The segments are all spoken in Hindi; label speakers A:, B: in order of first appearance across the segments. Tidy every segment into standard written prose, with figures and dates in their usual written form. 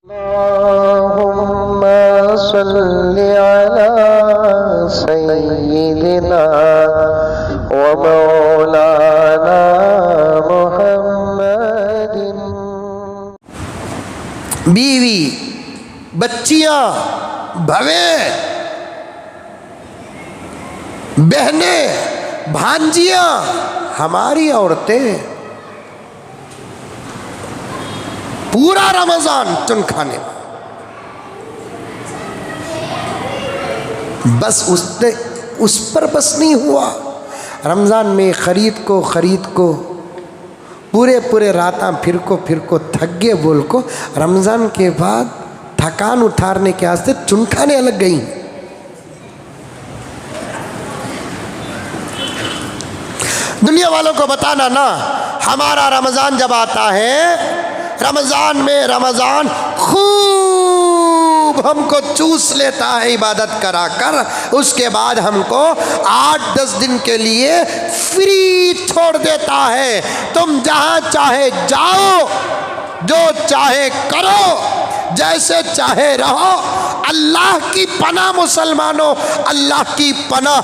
A: अल्लाहुम्मा सल्लि अला सय्यिदिना व मौलाना मुहम्मदिन। बीवी, बच्चियां, भवे, बहनें, भांजियां, हमारी औरतें पूरा रमजान चुन खाने में। बस उसने उस पर बस नहीं हुआ, रमज़ान में खरीद को पूरे रातां फिर को थक गए बोल को रमज़ान के बाद थकान उतारने के वास्ते चुन खाने अलग गई। दुनिया वालों को बताना ना, हमारा रमज़ान जब आता है, रमज़ान में रमज़ान खूब हमको चूस लेता है इबादत करा कर, उसके बाद हमको 8-10 दिन के लिए फ्री छोड़ देता है। तुम जहाँ चाहे जाओ, जो चाहे करो, जैसे चाहे रहो। अल्लाह की पनाह मुसलमानों, अल्लाह की पनाह।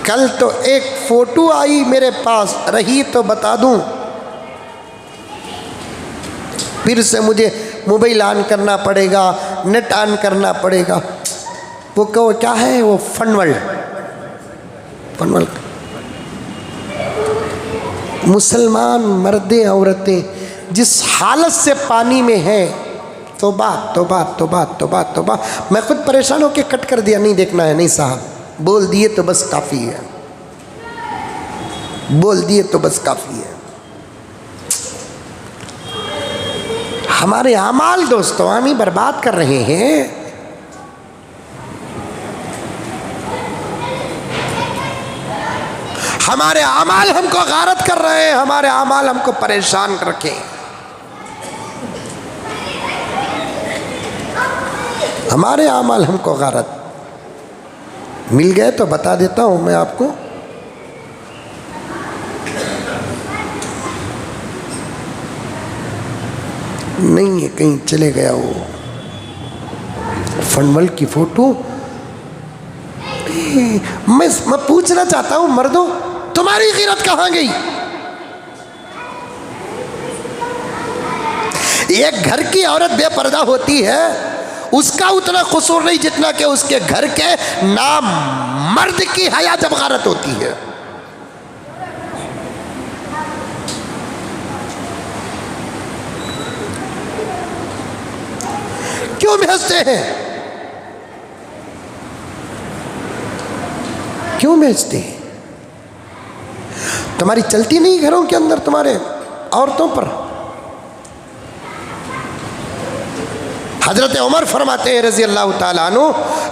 A: कल तो एक फोटो आई मेरे पास, रही तो बता दूं, फिर से मुझे मोबाइल ऑन करना पड़ेगा, नेट ऑन करना पड़ेगा। वो कहो क्या है, वो फनवल मुसलमान मर्दे औरतें जिस हालत से पानी में हैं, तौबा तौबा तौबा तौबा तौबा। मैं खुद परेशान होकर कट कर दिया, नहीं देखना है, नहीं साहब, बोल दिए तो बस काफ़ी है, बोल दिए तो बस काफ़ी है। हमारे अमाल दोस्तों हम ही बर्बाद कर रहे हैं। हमारे अमाल हमको गारत कर रहे हैं, हमारे अमाल हमको परेशान कर रखे। हमारे अमाल हमको गारत मिल गए तो बता देता हूं मैं आपको। नहीं है, कहीं चले गया वो फनवल की फोटो। मैं पूछना चाहता हूं मर्दों, तुम्हारी गिरत कहां गई? एक घर की औरत बेपर्दा होती है, उसका उतना कसूर नहीं जितना कि उसके घर के नाम मर्द की हया जब गारत होती है। क्यों भेजते हैं, क्यों भेजते हैं? तुम्हारी चलती नहीं घरों के अंदर तुम्हारे औरतों पर? हजरत उमर फरमाते हैं रजी अल्लाह ताला अन्हु,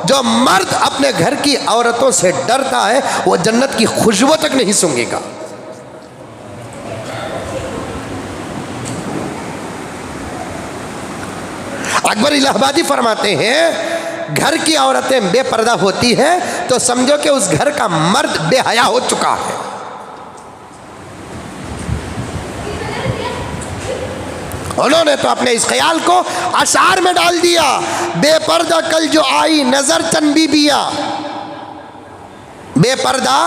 A: जो मर्द अपने घर की औरतों से डरता है वो जन्नत की खुशबू तक नहीं सूंघेगा। अकबर इलाहाबादी फरमाते हैं, घर की औरतें बेपर्दा होती है तो समझो कि उस घर का मर्द बेहया हो चुका है। उन्होंने तो अपने इस ख्याल को अशार में डाल दिया। बेपर्दा कल जो आई नजर चंद बीबियां, बेपर्दा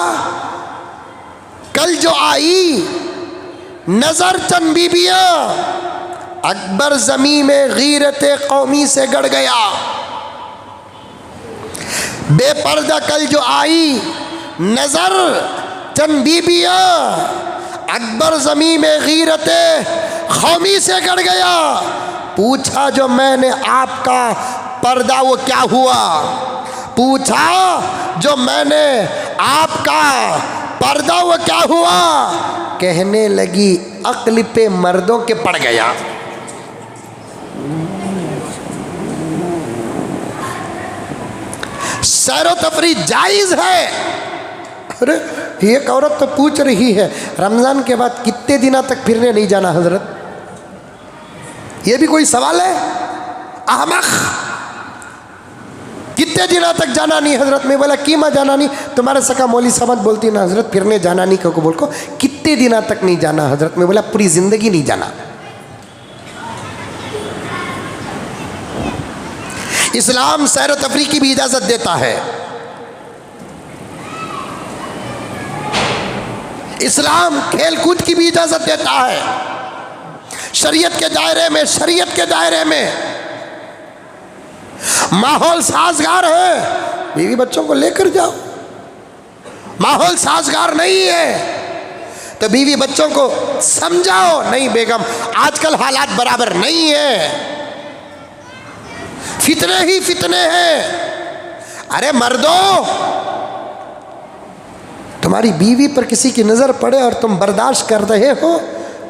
A: कल जो आई नजर चंद बीबियां, अकबर ज़मीं में गीरते कौमी से गड़ गया। बेपर्दा कल जो आई नजर चंद बीबियां, अकबर ज़मीं में गीरते कौमी से गड़ गया। पूछा जो मैंने आपका पर्दा वो क्या हुआ? पूछा जो मैंने आपका पर्दा वो क्या हुआ? कहने लगी अक्ल पे मर्दों के पड़ गया। सैरो तफरी जायज़ है। अरे एक औरत तो पूछ रही है रमज़ान के बाद कितने दिनों तक फिरने नहीं जाना हजरत? ये भी कोई सवाल है? अहमक, कितने दिनों तक जाना नहीं हजरत? में बोला कीमा जाना नहीं? तुम्हारे सका मौली साहब बोलती ना हजरत फिरने जाना नहीं को बोल को कितने दिनों तक नहीं जाना हजरत? में बोला पूरी ज़िंदगी नहीं जाना। इस्लाम सैर तफरी की भी इजाज़त देता है। इस्लाम खेल कूद की भी इजाज़त देता है। शरीयत के दायरे में माहौल साजगार है, बीवी बच्चों को लेकर जाओ। माहौल साजगार नहीं है तो बीवी बच्चों को समझाओ, नहीं बेगम आजकल हालात बराबर नहीं है, फितने ही फितने हैं। अरे मर्दों, तुम्हारी बीवी पर किसी की नज़र पड़े और तुम बर्दाश्त कर रहे हो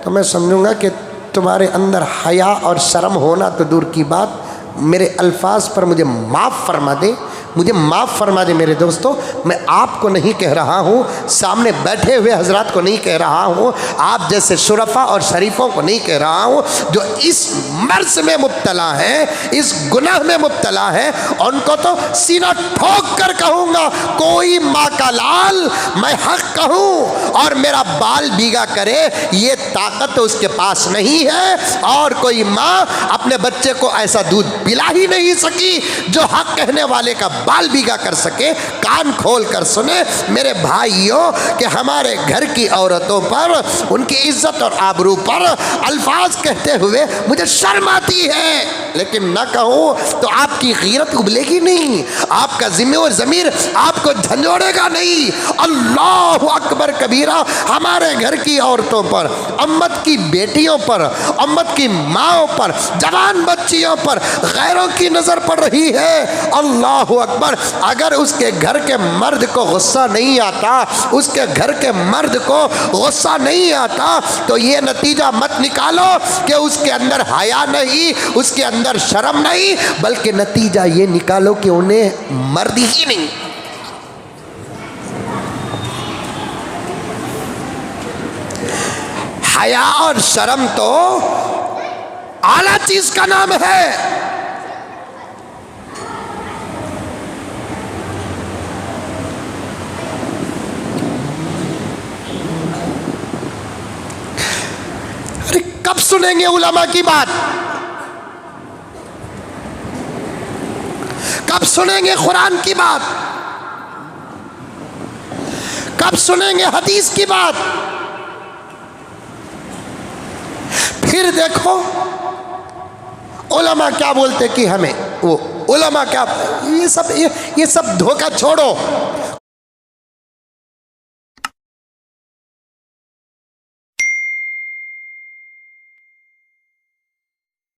A: तो मैं समझूंगा कि तुम्हारे अंदर हया और शर्म होना तो दूर की बात, मेरे अल्फाज पर मुझे माफ़ फरमा दे, मुझे माफ़ फरमा दे मेरे दोस्तों। मैं आपको नहीं कह रहा हूँ, सामने बैठे हुए हजरात को नहीं कह रहा हूँ, आप जैसे शुरफा और शरीफों को नहीं कह रहा हूँ जो इस मर्ज में मुब्तला हैं, इस गुनाह में मुब्तला हैं, उनको तो सीना ठोक कर कहूँगा, कोई माँ का लाल मैं हक कहूँ और मेरा बाल बीगा करे ये ताकत तो उसके पास नहीं है। और कोई माँ अपने बच्चे को ऐसा दूध पिला ही नहीं सकी जो हक कहने वाले का बाल बीगा कर सके। कान खोल कर सुने मेरे भाइयों कि हमारे घर की औरतों पर, उनकी इज्जत और आबरू पर अल्फाज कहते हुए मुझे शर्म आती है, लेकिन न कहूँ तो आपकी गीरत उबलेगी नहीं, आपका ज़िम्मे और ज़मीर आपको झंझोड़ेगा नहीं। अल्लाह अकबर कबीरा। हमारे घर की औरतों पर, अम्मत की बेटियों पर, अम्मत की माँओं पर, जवान बच्चियों पर गैरों की नज़र पड़ रही है। अल्लाह अकबर। अगर उसके घर के मर्द को गुस्सा नहीं आता, उसके घर के मर्द को गुस्सा नहीं आता तो ये नतीजा मत निकालो कि उसके अंदर हया नहीं, उसके अंदर शर्म नहीं, बल्कि नतीजा ये निकालो कि उन्हें मर्द ही नहीं। हया और शर्म तो आला चीज का नाम है। अरे कब सुनेंगे उलमा की बात, कब सुनेंगे कुरान की बात, कब सुनेंगे हदीस की बात। फिर देखो उलमा क्या बोलते कि हमें वो उलमा क्या, ये सब धोखा छोड़ो।